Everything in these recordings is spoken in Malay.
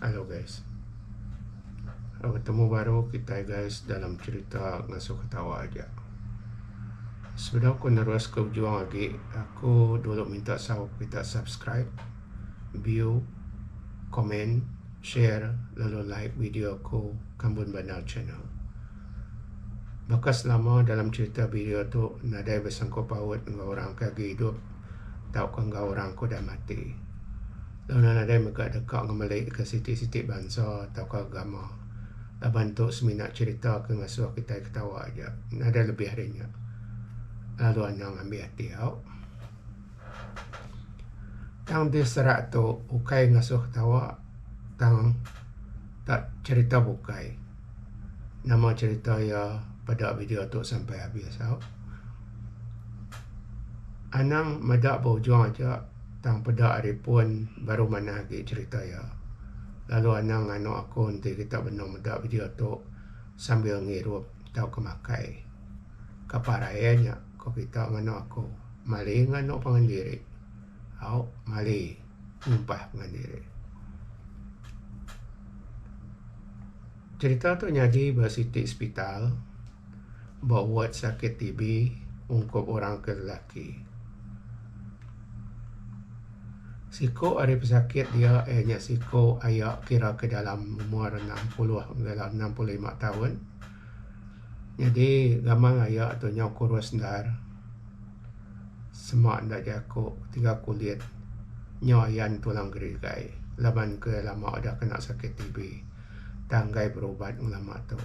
Halo guys, bertemu baru kita guys dalam cerita ngasuh ketawa aja. Sebelum aku nerus ke ujung lagi, aku dulu minta sahabat kita subscribe, view, komen, share, lalu like video aku Kambun Bandar channel. Bekas lama dalam cerita video tu nadai bersangkut paut dengan orang kaki hidup, tau kan orang ku dah mati. Lalu nadai megak dekat ngemelik ke siti-siti bangsa tau ke agama. Dah bantu seminat cerita ke ngasuh kita ketawa aja. Ada lebih harinya. Lalu anang ambil hati tau. Tang di serak tu ukai ngasuh ketawa. Tang tak cerita bukai. Nama cerita ya pada video tu sampai habis tau. Anang medak berhujung aja. Tang pada hari pun baru mana lagi cerita ya. Lalu anang anu aku nanti kita benar medak video tu sambil ngirup tau kemakai. Kaparayanya ko kita ngano aku. Mali ngano pangandiri. Au mali ngumpah pangandiri. Cerita tu nyadi bersiti hospital buat sakit TB ungkup orang ke lelaki. Siko hari pesakit dia siko ayak kira ke dalam umur 60 dalam 65 tahun. Jadi gamang ayak tu nyau kurus ndar. Semak ndak jaku 3 kulit. Nyau ayan tulang gerigai. Laban ke lama ada kena sakit TB. Tanggai berubat ulama tu.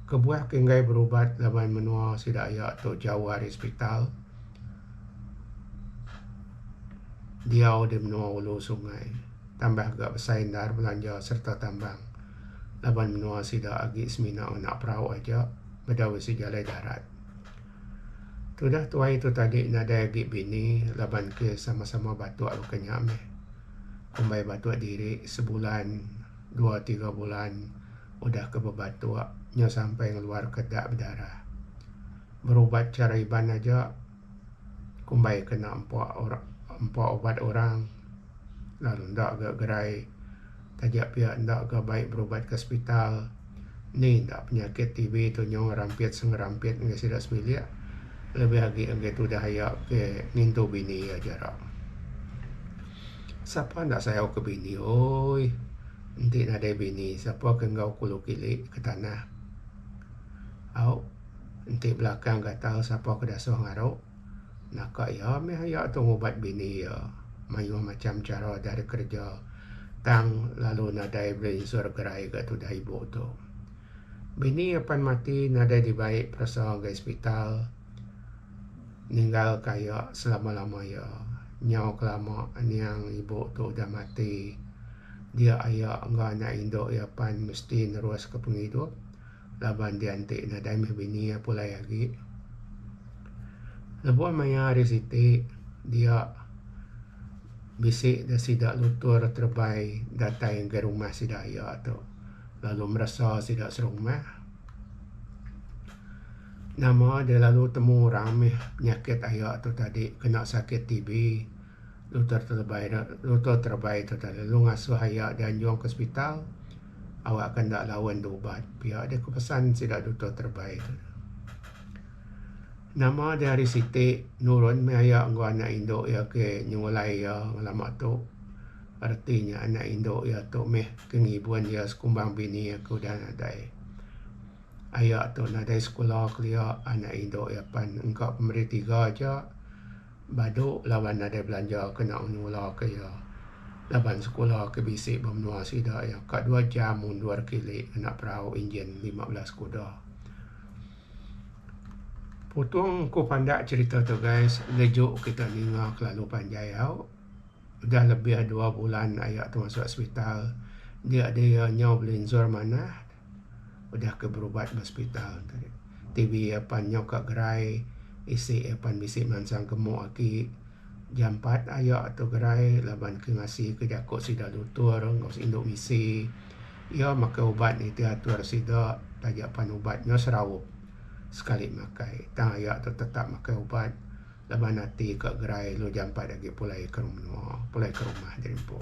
Kebuah kenggai berubat laban menua sida ayak tu jauh hari hospital. Dia di menua ulu sungai. Tambah agak bersandar belanja serta tambang. Laban menua sida agi semina nak perahu aja. Bedawi si jalai darat. Tudah tuai itu tadi nada agi bini. Laban ke sama-sama batuk rukanya meh. Kumbai batuk diri sebulan 2-3 bulan. Udah ke bebatuk. Nya sampai ngeluar kedak berdarah. Berubat cara iban aja. Kumbai kena empat obat orang. Lalu ndak agak gerai. Tajak pihak ndak agak baik berubat ke hospital. Ni ndak penyakit TB tu nyong rampit sengerampit nggak sidak semilia. Lebih lagi enggak tu dah ayak ke nintu bini aja rak. Siapa ndak saya ke bini oi. Nanti ada bini siapa ke ngau kulu kili ke tanah. Au nanti belakang gak tahu siapa ke dasuh ngaruk. Nak ya meh ayak tu ngobat bini ya. Mayu macam cara dari kerja. Tang lalu nadai berinsur gerai ke tu dah ibu tu. Bini apan mati nadai dibaik perasa ke hospital. Ninggal kaya selama-lama ya. Nyau kelama yang ibu tu dah mati. Dia ayak enggak anak induk ya pan mesti nerus ke penghidup. Laban dia nanti nadai meh bini ya pula lagi. Lebuan maya hari siti dia bisik dah sidak lutur terbaik datang ke rumah sidak ayak tu. Lalu merasa sidak serumah. Nama dia lalu temu orang penyakit ayak tu tadi kena sakit TB. Lutur terbaik tu tadi. Lalu ngasuh ayak dan juang ke hospital. Awak akan tak lawan ubat. Pihak dia kepesan sidak lutur terbaik tu. Nama dari Siti Nurun maya nggo anak induk ya ke nyulai ya lama tu. Artinya anak induk ya tu meh kengibuan ya sekumbang bini ya ku dah nadai. Ayak tu nadai sekolah kelia anak induk ya pan engkau pemberi 3 aja. Baduk lawan nadai belanja kena nyula ke ya. Laban sekolah ke bisik bermenua sida ya. Kat 2 jam mundur kili anak perahu enjin 15 kuda. Potong ku pandak cerita tu guys. Lejuk kita dengar kelalu panjai tau. Dah lebih 2 bulan ayak tu masuk hospital. Dia ada nyau belinsur mana. Udah ke berubat di hospital. TV apa nyau kat gerai. Isi apa bisik mansang gemuk aki. Jam 4 ayak tu gerai. Laban ke ngasih ke jakuk sida lutur. Ngos induk misi. Ya makan ubat ni diatur sida. Tajak pan ubatnya serawuk. Sekali makai. Tang ayak tu tetap makai ubat. Laban nanti ke gerai lu jampat lagi pulai ke rumah jerimpo.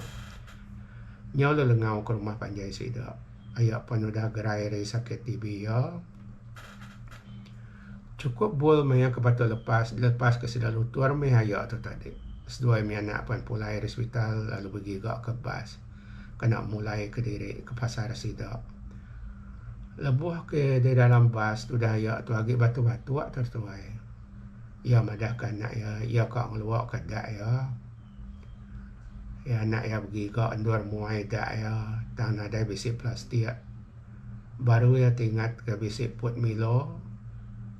Nyau lu lengau ke rumah panjai sida. Ayak panudah gerai ri sakit TB ya. Cukup bol maya ke batu lepas ke sida lutur me ayak tu tadi. Sedua mi anak pan pulai ri hospital lalu pergi gak ke bas. Kena mulai ke diri ke pasar sida. Lebuh ke di dalam bas tu dah ayak tu agi batu-batu tertuai. Ya madahkan nak ya kak ngeluak ke dak ya. Ya nak ya pergi ke endur muai dak ya. Tang ada bisi plastik. Baru ya tingat ke bisi put Milo.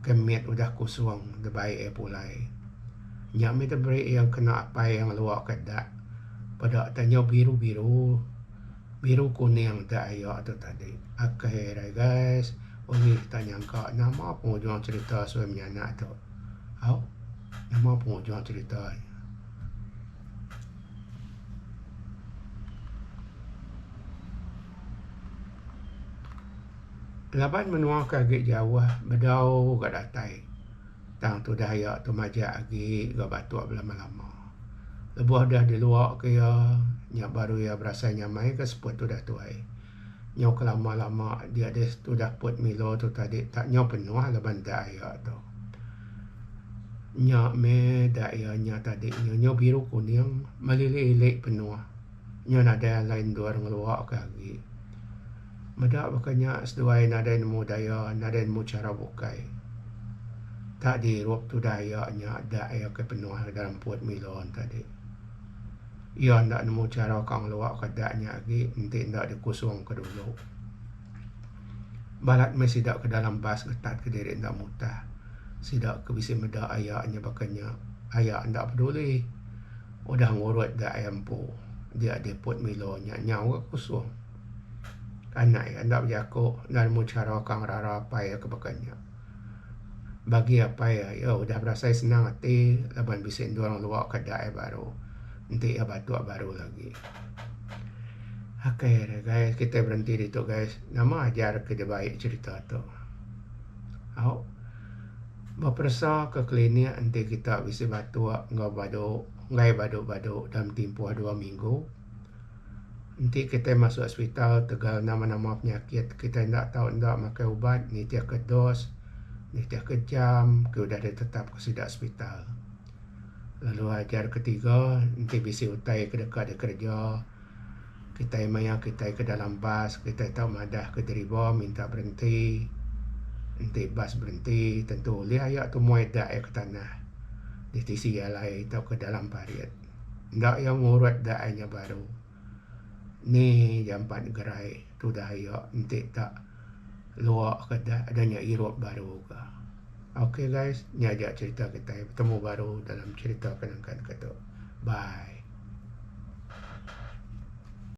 Kemit udah kusung de baik pulai. Nyak mi beri yang kena apa yang luak ke dak. Pada tanya biru-biru. Biru kuning dak ya tu tadi. Akhirnya guys. Uli tanya kak nama penghujung cerita suami anak tu. Nama penghujung cerita. Laban menua kagik jauh bedau gak datai. Tang tu dah ya tu majak agi gak batu lama-lama. Lebuh dah di luar ke ya. Nyak baru ya berasa nyamai ke seput tu dah tuai. Nyok lama-lama dia des tu dah put Milo tu tadi tak nyok penuh laban dah ya tu. Nyak me dah ya nyak tadi nyok biru kuning melili-ilik penuh. Nyak ada lain dua ngeluak kagi. Medak bakanya seduai nada nemu daya, nada nemu cara bukai. Tak dirup tu daya nya dak ya ke penuh dalam put Milo tadi. Ia ndak nemu cara kang luak kadaknya lagi, nanti ndak dikusung ke dulu. Balat me sidak ke dalam bas ketat ke diri ndak mutah. Sidak ke bisi medak ayaknya bakanya ayak ndak peduli. Udah ngurut dak ayampu. Dia di put Milo nya nyawa kusung. Anak ya ndak berjaku dan mu cara kang rara apa ya kebakannya. Bagi apa ya udah berasa senang hati laban bisa orang luak kedai baru. Nanti ya batu baru lagi. Oke guys, kita berhenti di tu guys. Nama ajar ke baik cerita tu. Berpersa ke klinik nanti kita bisa batu ngai badu dalam tempoh 2 minggu. Nanti kita masuk hospital tegal nama-nama penyakit. Kita tidak tahu tidak makan ubat. Ni tiap ke dos. Ni tiap ke jam. Kita sudah ditetap ke sidak hospital. Lalu ajar ketiga. Nanti bisi utai ke dekat di kerja. Kita maya kita ke dalam bas. Kita tahu madah ke deriba. Minta berhenti. Nanti bas berhenti. Tentu lihat ayak tu muai dak ke tanah. Di tisi alai tahu ke dalam parit. Tidak yang ngurut daknya baru. Ni jampan gerai tu dah ya nanti tak luak ke dah adanya irup baru ke. Okay guys, ni aja cerita kita. Bertemu baru dalam cerita kenangkan kata. Bye.